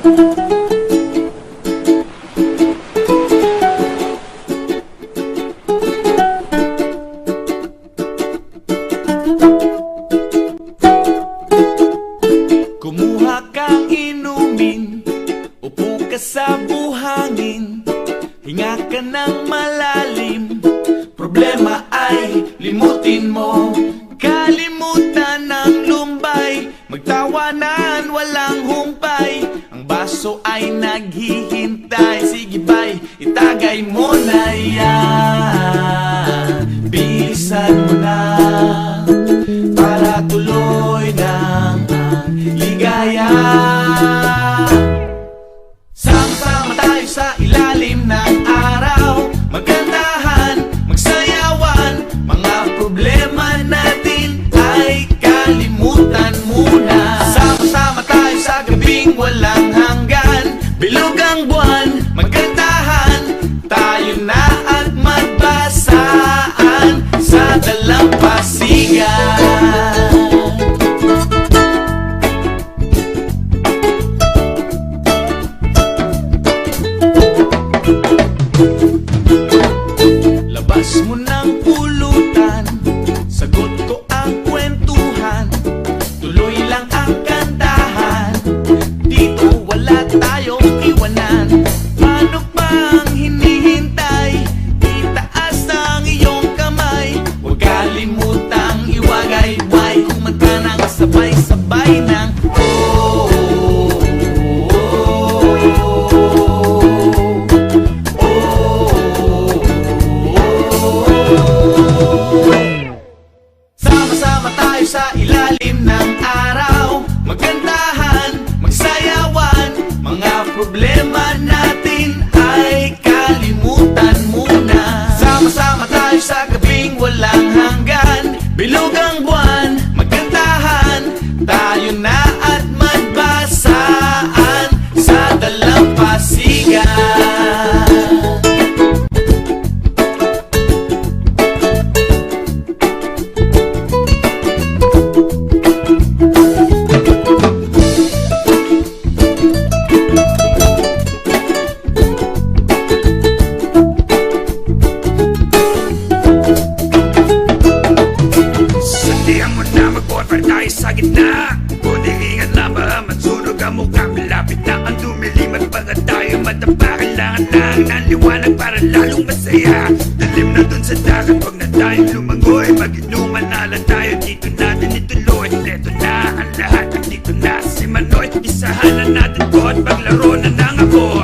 Kumuha kang inumin, upo ka sa buhangin, hinga ka ng malalim. Problema ay limutin mo, kalimutan ng lumbay, magtawanan walang humpay, ang baso ay naghihintay. Sige bay, itagay mo na yan, bilisan mo na, para tuloy ng ligaya. Sama-sama tayo sa ilalim ng araw, magkantahan, magsayawan, mga problema natin ay kalimutan muna. Sama-sama tayo sa gabing walang hanggan, bilog ang buwan, magkantahan, tayo na at magbasaan sa dalampasigan. Labas mo ng pulutan, sagot ko ang kwentuhan, tuloy lang ang kantahan, dito wala tayong iwanan. Paano pang hinihintay, itaas ang iyong kamay, huwag kalimutang iwagay-way, kumanta ng sabay-sabay ng sa ilalim ng araw, magkantahan, magsayawan, mga problema natin ay kalimutan muna. Sama-sama tayo sa gabing walang hanggan, bilog ang buwan, magkantahan, tayo na at magbasaan sa dalampasigan. Sa gitna, kundi ingat na baka matsunog ang mukha. Malapit na ang dumilimat, baka tayo matapa. Kailangan lang ng liwanag para lalong masaya. Dalim na dun sa dagat, wag na tayong lumangoy, mag-inuman na lang tayo, dito natin ituloy. Leto na ang lahat, dito na si Manoy, isahan na natin to at paglaro na ng apoy.